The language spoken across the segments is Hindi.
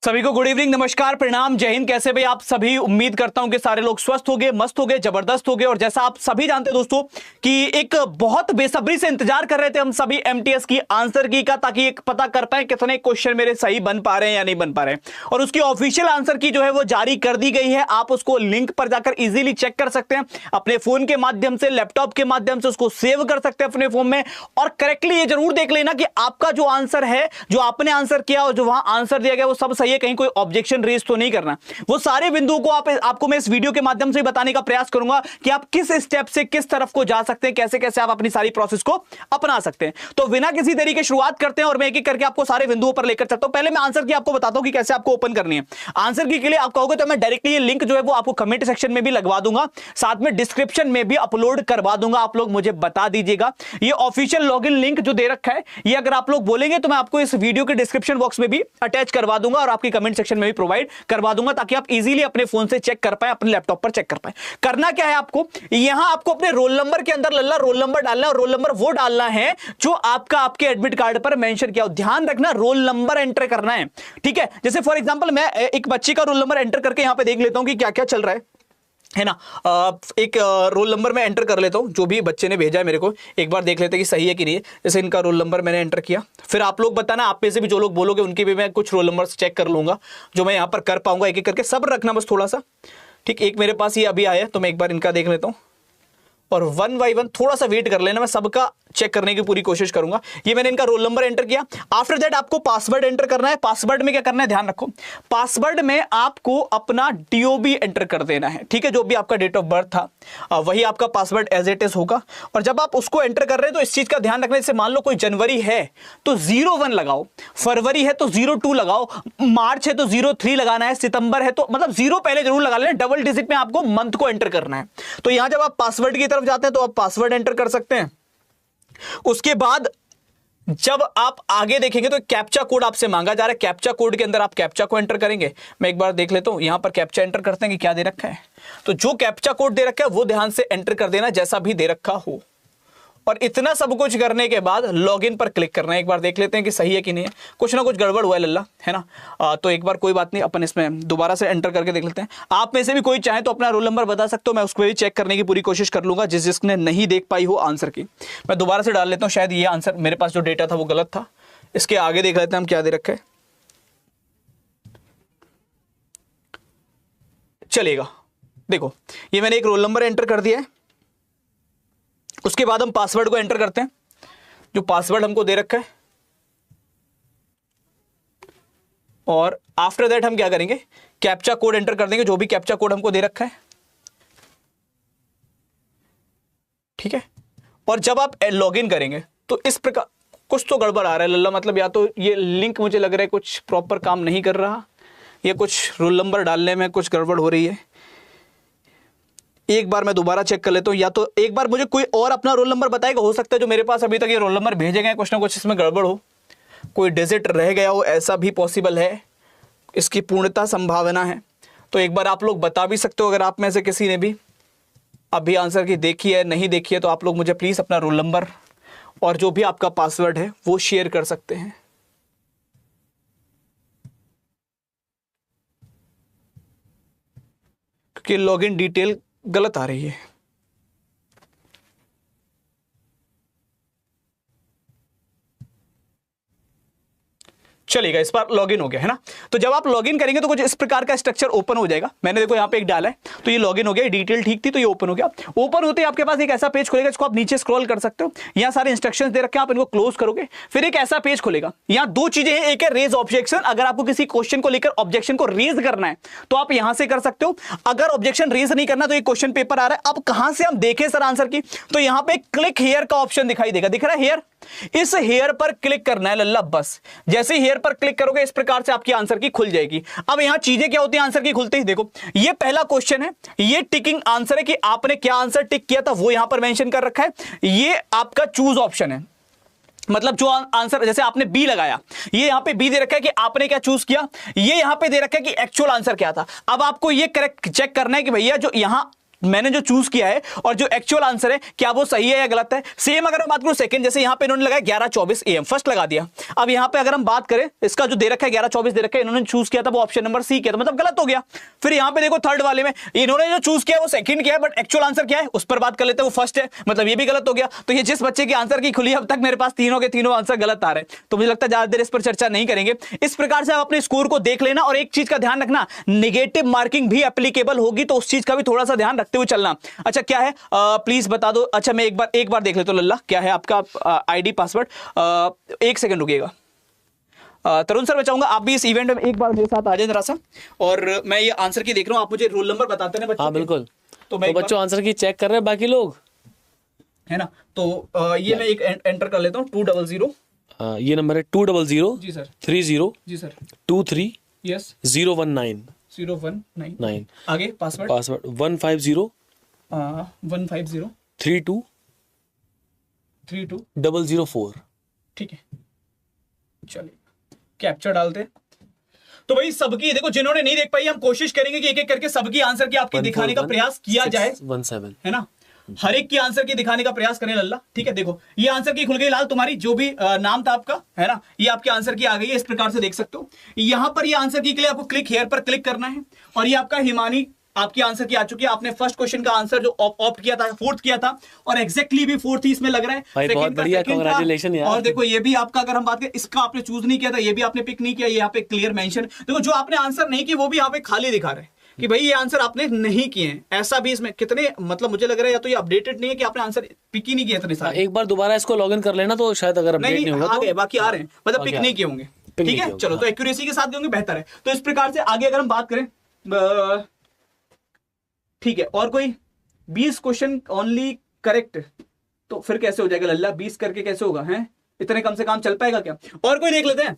सभी को गुड इवनिंग, नमस्कार, प्रणाम, जय हिंद। कैसे भाई आप सभी? उम्मीद करता हूं कि सारे लोग स्वस्थ हो गए, मस्त हो गए, जबरदस्त हो गए। और जैसा आप सभी जानते हैं दोस्तों कि एक बहुत बेसब्री से इंतजार कर रहे थे हम सभी एमटीएस की आंसर की का, ताकि एक पता कर पाए कितने क्वेश्चन मेरे सही बन पा रहे हैं या नहीं बन पा रहे हैं। और उसकी ऑफिशियल आंसर की जो है वो जारी कर दी गई है। आप उसको लिंक पर जाकर इजीली चेक कर सकते हैं, अपने फोन के माध्यम से, लैपटॉप के माध्यम से उसको सेव कर सकते हैं अपने फोन में। और करेक्टली ये जरूर देख लेना कि आपका जो आंसर है, जो आपने आंसर किया और जो वहां आंसर दिया गया वो सब सही है, कहीं कोई ऑब्जेक्शन रेज तो नहीं करना। वो सारे बिंदुओं को आपको मैं इस वीडियो के माध्यम से बताने का प्रयास करूंगा कि आप किस स्टेप से किस तरफ को जा सकते हैं, कैसे कैसे आप अपनी सारी प्रोसेस को अपना सकते हैं। तो बिना किसी तरीके शुरुआत करते हैं और मैं एक एक करके आपको सारे बिंदुओं पर लेकर चलता हूं। पहले मैं आंसर की आपको बताता हूं कि कैसे आपको ओपन करनी है। आंसर की के लिए आप कहोगे तो मैं डायरेक्टली ये लिंक जो है वो आपको कमेंट सेक्शन में भी लगवा दूंगा, साथ में डिस्क्रिप्शन में भी अपलोड करवा दूंगा। आप लोग मुझे बता दीजिएगा। ये ऑफिशियल लॉगिन लिंक जो दे रखा है, ये अगर आप लोग बोलेंगे तो मैं आपको इस वीडियो के डिस्क्रिप्शन बॉक्स में भी अटैच करवा दूंगा और आपकी कमेंट सेक्शन में भी प्रोवाइड करवा दूंगा, ताकि आप इजीली अपने फोन से चेक कर पाए, अपने लैपटॉप पर चेक कर पाए। करना क्या है आपको, यहां आपको अपने रोल नंबर के अंदर लल्ला रोल नंबर डालना है। और रोल नंबर वो डालना है जो आपका आपके एडमिट कार्ड पर मेंशन किया हो। ध्यान रखना, रोल नंबर एंटर करना है, ठीक है। जैसे फॉर एग्जांपल मैं एक बच्चे का रोल नंबर एंटर करके यहां पे देख लेता हूं कि क्या क्या चल रहा है ना। एक रोल नंबर मैं एंटर कर लेता हूं, जो भी बच्चे ने भेजा है मेरे को, एक बार देख लेते हैं कि सही है कि नहीं है। जैसे इनका रोल नंबर मैंने एंटर किया, फिर आप लोग बताना, आप में से भी जो लोग बोलोगे उनके भी मैं कुछ रोल नंबर चेक कर लूंगा, जो मैं यहां पर कर पाऊंगा। एक एक करके सब्र रखना बस थोड़ा सा, ठीक। एक मेरे पास ये अभी आया तो मैं एक बार इनका देख लेता हूं और वन बाई वन थोड़ा सा वेट कर लेना, मैं सबका चेक करने की पूरी कोशिश करूंगा। ये मैंने इनका रोल नंबर एंटर किया। आफ्टर दैट आपको पासवर्ड एंटर करना है। पासवर्ड में क्या करना है, ध्यान रखो, पासवर्ड में आपको अपना डीओबी एंटर कर देना है, ठीक है। जो भी आपका डेट ऑफ बर्थ था वही आपका पासवर्ड एज इट इज होगा। और जब आप उसको एंटर कर रहे हैं तो इस चीज का ध्यान रखना, जैसे मान लो कोई जनवरी है तो 01 लगाओ, फरवरी है तो 02 लगाओ, मार्च है तो 03 लगाना है, सितंबर है तो मतलब 0 पहले जरूर लगा लेना। डबल डिजिट में आपको मंथ को एंटर करना है। तो यहां जब आप पासवर्ड की तरफ जाते हैं तो आप पासवर्ड एंटर कर सकते हैं। उसके बाद जब आप आगे देखेंगे तो कैप्चा कोड आपसे मांगा जा रहा है। कैप्चा कोड के अंदर आप कैप्चा को एंटर करेंगे। मैं एक बार देख लेता हूं, यहां पर कैप्चा एंटर करते हैं कि क्या दे रखा है। तो जो कैप्चा कोड दे रखा है वो ध्यान से एंटर कर देना, जैसा भी दे रखा हो। और इतना सब कुछ करने के बाद लॉगिन पर क्लिक करना है। एक बार देख लेते हैं कि सही है कि नहीं है। कुछ ना कुछ गड़बड़ हुआ है लल्ला, है ना। तो एक बार कोई बात नहीं, अपन इसमें दोबारा से एंटर करके देख लेते हैं। आप में से भी कोई चाहे तो अपना रोल नंबर बता सकते हो, मैं उसको भी चेक करने की पूरी कोशिश कर लूंगा, जिसने नहीं देख पाई हो आंसर की। मैं दोबारा से डाल लेता हूँ, शायद ये आंसर मेरे पास जो डेटा था वो गलत था। इसके आगे देख लेते हैं हम क्या दे रखा है। चलेगा, देखो ये मैंने एक रोल नंबर एंटर कर दिया है। उसके बाद हम पासवर्ड को एंटर करते हैं, जो पासवर्ड हमको दे रखा है। और आफ्टर दैट हम क्या करेंगे, कैप्चा कोड एंटर कर देंगे, जो भी कैप्चा कोड हमको दे रखा है, ठीक है। और जब आप लॉगिन करेंगे तो इस प्रकार कुछ तो गड़बड़ आ रहा है लल्ला, मतलब या तो ये लिंक मुझे लग रहा है कुछ प्रॉपर काम नहीं कर रहा, या कुछ रोल नंबर डालने में कुछ गड़बड़ हो रही है। एक बार मैं दोबारा चेक कर लेता हूं, या तो एक बार मुझे कोई और अपना रोल नंबर बताएगा। हो सकता है जो मेरे पास अभी तक ये रोल नंबर भेजे गए कुछ ना कुछ इसमें गड़बड़ हो, कोई डिजिट रह गया हो, ऐसा भी पॉसिबल है, इसकी पूर्णतः संभावना है। तो एक बार आप लोग बता भी सकते हो, अगर आप में से किसी ने भी अभी आंसर की देखी है, नहीं देखी है, तो आप लोग मुझे प्लीज अपना रोल नंबर और जो भी आपका पासवर्ड है वो शेयर कर सकते हैं। क्योंकि लॉगिन डिटेल गलत आ रही है। चलेगा, इस बार लॉगिन हो गया है ना। तो जब आप लॉगिन करेंगे तो कुछ इस प्रकार का स्ट्रक्चर ओपन हो जाएगा। मैंने देखो यहाँ पे एक डाला है तो ये लॉगिन हो गया, डिटेल ठीक थी तो ये ओपन हो गया। ओपन होते ही आपके पास एक ऐसा पेज खुलेगा जिसको आप नीचे स्क्रॉल कर सकते हो। यहाँ सारे इंस्ट्रक्शंस दे रखे हैं, आप इनको क्लोज करोगे, फिर एक ऐसा पेज खुलेगा। यहाँ दो चीजें हैं, एक है रेज ऑब्जेक्शन। अगर आपको किसी क्वेश्चन को लेकर ऑब्जेक्शन को रेज करना है तो आप यहां से कर सकते हो। अगर ऑब्जेक्शन रेज नहीं करना तो एक क्वेश्चन पेपर आ रहा है, अब कहां से हम देखें सर आंसर की, तो यहाँ पे क्लिक हेयर का ऑप्शन दिखाई देगा, दिख रहा है हेयर, इस हेयर पर क्लिक करना है लल्ला। बस जैसे हेयर पर क्लिक करोगे इस प्रकार से आपकी आंसर की खुल जाएगी। अब यहां चीजें क्या होती हैं आंसर की खुलते ही, देखो ये पहला क्वेश्चन है, ये टिकिंग आंसर है कि आपने क्या आंसर टिक किया था वो यहां पर मेंशन कर रखा है। ये आपका चूज ऑप्शन है, मतलब जो आंसर जैसे आपने बी लगाया, ये यहां पे बी दे रखा है कि आपने क्या चूज किया, ये यहां पे दे रखा है कि एक्चुअल आंसर क्या था। अब आपको ये करेक्ट चेक करना है कि भैया जो यहां मैंने जो चूज किया है और जो एक्चुअल आंसर है क्या वो सही है या गलत है। सेम अगर मैं बात करूं सेकंड, जैसे यहां पे इन्होंने लगाया 11:24 AM, फर्स्ट लगा दिया। अब यहां पे अगर हम बात करें इसका जो दे रखा है 11:24 दे रखा है, इन्होंने चूज किया था वो ऑप्शन नंबर सी किया था, मतलब गलत हो गया। फिर यहां पे देखो थर्ड वाले में इन्होंने जो चूज किया वो सेकंड किया है, बट एक्चुअल आंसर क्या है उस पर बात कर लेते हैं, वो फर्स्ट है, मतलब ये भी गलत हो गया। तो ये जिस बच्चे की आंसर की खुली अब तक मेरे पास तीनों के तीनों आंसर गलत आ रहे हैं, तो मुझे लगता है ज्यादा देर इस पर चर्चा नहीं करेंगे। इस प्रकार से आप अपने स्कोर को देख लेना और एक चीज का ध्यान रखना, नेगेटिव मार्किंग भी एप्लीकेबल होगी, तो उस चीज का भी थोड़ा सा ध्यान रखते हुए चलना। अच्छा क्या है प्लीज बता दो। अच्छा मैं एक बार देख लेता हूं लल्ला, क्या है आपका आईडी पासवर्ड। एक सेकंड रुकिएगा तरुण सर, मैं चाहूंगा आप भी इस इवेंट में एक बार मेरे साथ आ जाए जरा सा, और मैं ये आंसर की देख रहा हूं, आप मुझे रोल नंबर बताते हैं बच्चों। हाँ बिल्कुल। तो बच्चों आंसर की चेक कर रहे हैं बाकी लोग, है ना। तो ये मैं एक एंटर कर लेता हूँ 200। ये नंबर है 200 जी सर 30 जी सर 23 यस 019 019 आगे पासवर्ड 150 150 32 32 004। ठीक है चलिए कैप्चर डालते। तो भाई सबकी देखो, जिन्होंने नहीं देख पाई हम कोशिश करेंगे कि एक एक करके सबकी आंसर की आपके दिखाने का प्रयास किया जाए, 17 है ना। हर एक की आंसर की दिखाने का प्रयास करें लल्ला, ठीक है। देखो ये आंसर की खुल गई लाल, तुम्हारी जो भी नाम था आपका, है ना, ये आपके आंसर की आ गई है, इस प्रकार से देख सकते हो। यहां पर ये आंसर की के लिए आपको क्लिक हेयर पर क्लिक करना है, और ये आपका हिमानी आपकी आंसर की आ चुकी है। आपने फर्स्ट क्वेश्चन का आंसर जो ऑप्ट किया था फोर्थ किया था, और एग्जैक्टली भी फोर्थ ही इसमें लग रहा है। भाई बहुत बढ़िया, कांग्रेचुलेशन यार। और देखो ये भी आपका, अगर हम बात करें इसका आपने चूज नहीं किया था, ये भी आपने पिक नहीं किया, ये यहाँ पे क्लियर मेंशन। देखो जो आपने आंसर नहीं की वो भी यहाँ पे खाली दिखा रहे हैं कि भाई ये आंसर आपने नहीं किए हैं। ऐसा भी इसमें कितने, मतलब मुझे लग रहा है या तो ये अपडेटेड नहीं है कि आपने आंसर पिक ही नहीं किया इतने सारे। एक बार दोबारा इसको लॉगिन कर लेना तो शायद अगर अपडेट नहीं होगा तो बाकी आ रहे हैं, मतलब पिक नहीं किए होंगे, ठीक है। चलो तो एक्यूरेसी के साथ होंगे बेहतर है। तो इस प्रकार से आगे अगर हम बात करें, ठीक है, और कोई 20 क्वेश्चन ओनली करेक्ट, तो फिर कैसे हो जाएगा लल्ला, 20 करके कैसे होगा, हैं इतने कम से काम चल पाएगा क्या। और कोई देख लेते हैं।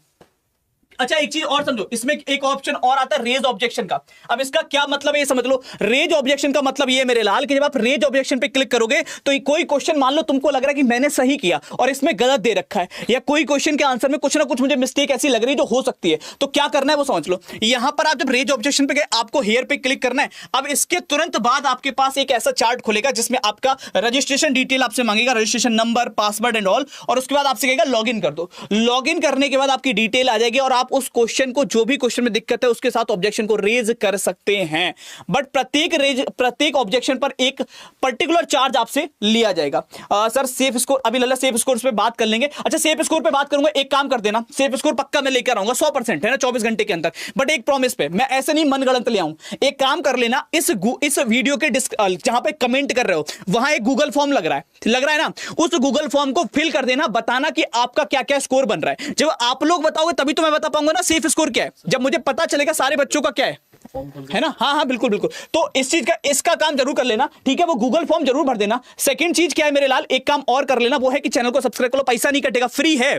अच्छा एक चीज और समझो, इसमें एक ऑप्शन और आता है रेज ऑब्जेक्शन का। अब इसका क्या मतलब है ये समझ लो। रेज ऑब्जेक्शन का मतलब ये मेरे लाल कि जब आप रेज ऑब्जेक्शन पे क्लिक करोगे तो कोई क्वेश्चन मान लो तुमको लग रहा है कि मैंने सही किया और इसमें गलत दे रखा है, या कोई क्वेश्चन के आंसर में कुछ ना कुछ मुझे मिस्टेक ऐसी लग रही जो हो सकती है, तो क्या करना है वो समझ लो। यहां पर आप जब रेज ऑब्जेक्शन पे गए आपको हेयर पे क्लिक करना है। अब इसके तुरंत बाद आपके पास एक ऐसा चार्ट खुलेगा जिसमें आपका रजिस्ट्रेशन डिटेल आपसे मांगेगा, registration number, password and all, और उसके बाद आपसे कहेगा लॉगिन कर दो। लॉगिन करने के बाद आपकी डिटेल आ जाएगी और आप उस क्वेश्चन को, जो भी क्वेश्चन में दिक्कत है उसके साथ ऑब्जेक्शन को रेज कर सकते हैं। बट प्रत्येक ऑब्जेक्शन पर एक पर्टिकुलर चार्ज आपसे लिया जाएगा। सर सेफ स्कोर, अभी लल्ला सेफ स्कोर पे बात कर लेंगे। अच्छा सेफ स्कोर पे बात करूंगा, एक काम कर देना, सेफ स्कोर पक्का मैं लेकर आऊंगा 100%, है ना, 24 घंटे के अंदर। बट एक प्रॉमिस पे, मैं ऐसे नहीं मनगढ़ंत ले आऊं। एक काम कर लेना, इस वीडियो के जहां पे कमेंट कर रहे हो वहां एक गूगल फॉर्म लग रहा है ना, उस गूगल फॉर्म को फिल कर देना, बताना कि आपका क्या क्या स्कोर बन रहा है। जब आप लोग बताओगे तभी तो मैं बता पाऊंगा ना सेफ स्कोर क्या है, जब मुझे पता चलेगा सारे बच्चों का क्या है ना। हाँ बिल्कुल बिल्कुल। तो इस चीज का, इसका काम जरूर कर लेना, ठीक है, वो गूगल फॉर्म जरूर भर देना। सेकंड चीज क्या है मेरे लाल, एक काम और कर लेना, वो है कि चैनल को सब्सक्राइब कर लो, पैसा नहीं कटेगा, फ्री है।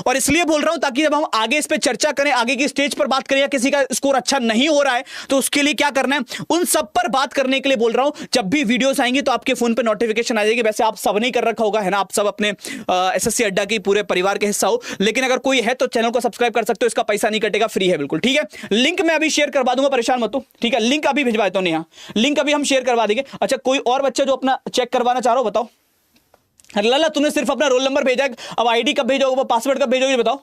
और इसलिए बोल रहा हूं ताकि जब हम आगे इस पे चर्चा करें, आगे की स्टेज पर बात करें, या किसी का स्कोर अच्छा नहीं हो रहा है तो उसके लिए क्या करना है, उन सब पर बात करने के लिए बोल रहा हूं। जब भी वीडियोस आएंगी तो आपके फोन पे नोटिफिकेशन आ जाएगी। वैसे आप सब नहीं कर रखा होगा, है ना, आप सब अपने एसएससी अड्डा की पूरे परिवार के हिस्सा हो, लेकिन अगर कोई है तो चैनल को सब्सक्राइब कर सकते हो, इसका पैसा नहीं कटेगा, फ्री है बिल्कुल, ठीक है। लिंक मैं अभी शेयर करवा दूंगा, परेशान मत हो, ठीक है। लिंक अभी भिजवा देता हूं, यहाँ लिंक अभी हम शेयर करवा देंगे। अच्छा कोई और बच्चा जो अपना चेक करवाना चाह रहा हो बताओ। लल्ला तुमने सिर्फ अपना रोल नंबर भेजा है, अब आईडी कब भेजोगे, पासवर्ड कब भेजोगे बताओ।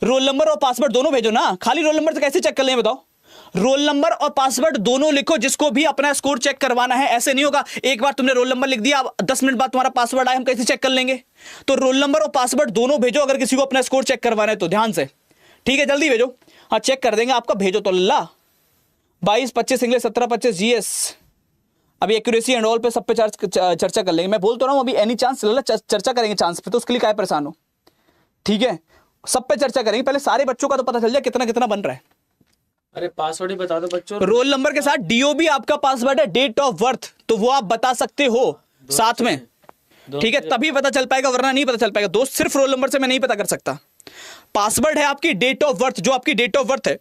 रोल नंबर और पासवर्ड दोनों भेजो ना, खाली रोल नंबर से कैसे चेक कर लें बताओ। रोल नंबर और पासवर्ड दोनों लिखो, जिसको भी अपना स्कोर चेक करवाना है। ऐसे नहीं होगा एक बार तुमने रोल नंबर लिख दिया, अब 10 मिनट बाद तुम्हारा पासवर्ड आए, हम कैसे चेक कर लेंगे। तो रोल नंबर और पासवर्ड दोनों भेजो अगर किसी को अपना स्कोर चेक करवाना है तो, ध्यान से, ठीक है, जल्दी भेजो। हाँ चेक कर देंगे आपका, भेजो तो लल्ला। 22-25 इंग्लिश, 17-25 जीएस। अभी एक्यूरेसी एंड ऑल पे सब पे चर्चा कर लेंगे। मैं बोल तो रहा हूं अभी एनी चांस लल्ला चर्चा करेंगे चांस पे, तो उसके लिए क्या परेशान हो, ठीक है, सब पे चर्चा करेंगे। पहले सारे बच्चों का तो पता चल जाए कितना कितना बन रहा है। अरे पासवर्ड ही बता दो बच्चों। रोल नंबर के साथ डीओबी आपका पासवर्ड है, डेट ऑफ बर्थ तो वो आप बता सकते हो साथ में, ठीक है, तभी पता चल पाएगा, वरना नहीं पता चल पाएगा दोस्त। सिर्फ रोल नंबर से मैं नहीं पता कर सकता। पासवर्ड है आपकी डेट ऑफ बर्थ, जो आपकी डेट ऑफ बर्थ है।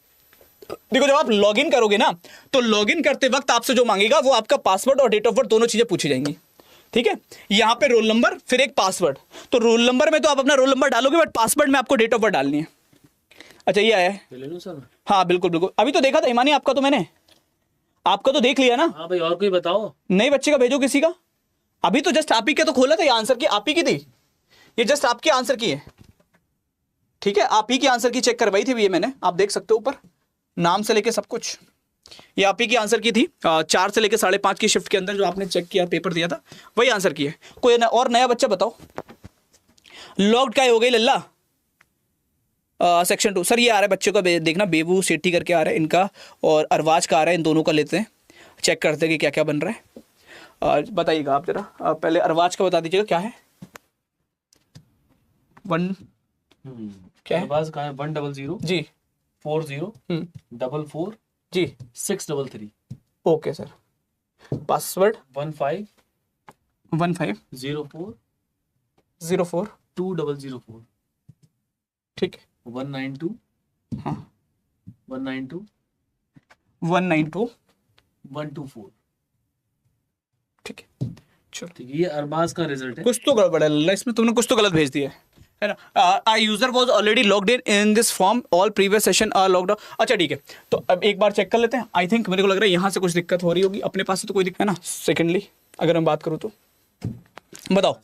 देखो जब आप लॉगिन करोगे ना, तो लॉगिन करते वक्त आपसे जो मांगेगा वो आपका पासवर्ड और डेट ऑफ बर्थ दोनों चीजें पूछी जाएंगी, ठीक है। यहां पे रोल नंबर फिर एक पासवर्ड, तो रोल नंबर में तो आप अपना रोल नंबर डालोगे, बट पासवर्ड में आपको डेट ऑफ बर्थ डालनी है। अच्छा ये आया है, हाँ बिल्कुल बिल्कुल, अभी तो देखा था ईमानी आपका, तो मैंने आपका तो देख लिया ना? हाँ भाई, और कोई बताओ। नए बच्चे का भेजो किसी का। अभी तो जस्ट आप ही के तो खोला था, ये आंसर की आप ही की थी, ये जस्ट आपके आंसर की है, ठीक है? आप ही की आंसर की चेक करवाई थी ये मैंने, आप देख सकते हो ऊपर नाम से लेके सब कुछ, ये आप ही की आंसर की थी। 4 से लेके 5:30 की शिफ्ट के अंदर जो आपने चेक किया, पेपर दिया था, वही आंसर की है। कोई और नया बच्चा बताओ। लॉक्ड का हो गई लल्ला। सेक्शन 2 सर, ये आ रहा है बच्चों का देखना, बेबू सेठी करके आ रहा है इनका, और अरवाज का आ रहा है, इन दोनों का लेते हैं, चेक करते हैं कि क्या क्या बन रहा है। बताइएगा आप जरा, पहले अरवाज का बता दीजिएगा क्या है। 1 क्या है? बस कहाँ है? 100 जी 40 44 जी 633। Okay sir. पासवर्ड 15 15 04 04 2004 ठीक है। 192 हाँ 192 192 124। ठीक है, चलो। ठीक है, ये अरबाज का रिजल्ट है। कुछ तो गड़बड़ है लल्ला इसमें, तुमने कुछ तो गलत भेज दिया है ना। A user was already logged in this form, all previous session are logged. अच्छा ठीक है, तो अब एक बार चेक कर लेते हैं। आई थिंक मेरे को लग रहा है यहाँ से कुछ दिक्कत हो रही होगी, अपने पास से तो कोई दिक्कत है ना। सेकेंडली अगर मैं बात करूँ तो बताओ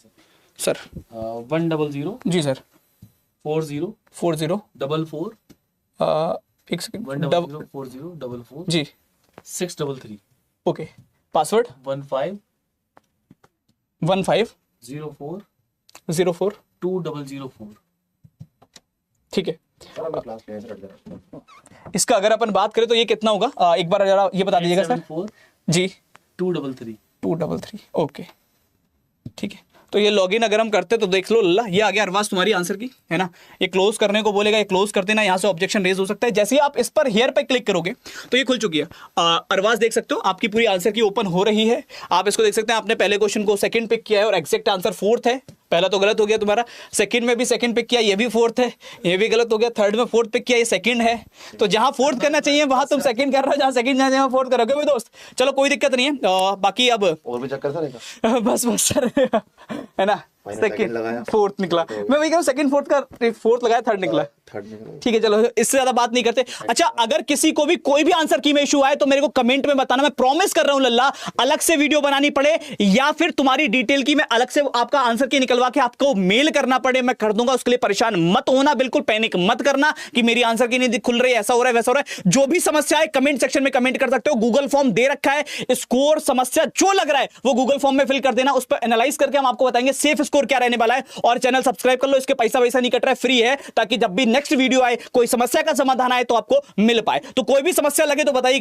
सर। 100 जी सर। 40 40 44 एक सेकेंड 100 40 44 जी 633। ओके। पासवर्ड 15 15 04 04 2004। ठीक है। इसका अगर अपन बात करें तो ये कितना होगा, एक बार जरा ये बता दीजिएगा सर। 874 जी 233। 233 ओके ठीक है। तो ये लॉगिन अगर हम करते तो देख लो लल्ला, ये आ गया अरवाज तुम्हारी आंसर की, है ना। ये क्लोज करने को बोलेगा, ये क्लोज कर देना, यहाँ से ऑब्जेक्शन रेज हो सकता है। जैसे ही आप इस पर हेयर पे क्लिक करोगे तो ये खुल चुकी है। अरवाज देख सकते हो आपकी पूरी आंसर की ओपन हो रही है। आप इसको देख सकते हैं, आपने पहले क्वेश्चन को सेकंड पिक किया है और एग्जैक्ट आंसर 4th है। पहला तो गलत हो गया तुम्हारा, सेकंड में भी सेकंड पिक किया, ये भी 4th है, ये भी गलत हो गया। थर्ड में 4th पिक किया, ये सेकंड है। तो जहां 4th करना चाहिए वहां तुम सेकंड कर रहे हो, जहां सेकंड जाना चाहिए 4th करोगे दोस्त। चलो कोई दिक्कत नहीं है। बाकी अब और भी चक्कर सर बस सर है ना, सेकंड 4th निकला। मैं वही कह रहा हूँ, सेकंड 4th का 4th लगाया, थर्ड निकला। ठीक है चलो, इससे ज्यादा बात नहीं करते। अच्छा, अगर किसी को भी कोई भी आंसर की में इशू आए तो मेरे को कमेंट में बताना। मैं प्रॉमिस कर रहा हूं लल्ला, अलग से वीडियो बनानी पड़े या फिर तुम्हारी डिटेल की मैं अलग से आपका आंसर की निकलवा के आपको मेल करना पड़े, मैं कर दूंगा। उसके लिए परेशान मत होना, बिल्कुल पैनिक मत करना कि मेरी आंसर की नहीं खुल रही, ऐसा हो रहा है वैसा हो रहा है। जो भी समस्या है कमेंट सेक्शन में कमेंट कर सकते हो। गूगल फॉर्म दे रखा है, स्कोर समस्या जो लग रहा है वो गूगल फॉर्म में फिल कर देना, उस पर एनालाइज करके हम आपको बताएंगे सेफ स्कोर क्या रहने वाला है। और चैनल सब्सक्राइब कर लो, इसके पैसा वैसा नहीं कट रहा है, फ्री है, ताकि जब भी नेक्स्ट वीडियो आए, कोई समस्या का समाधान आए तो आपको मिल पाए। तो कोई भी समस्या लगे तो बताइए।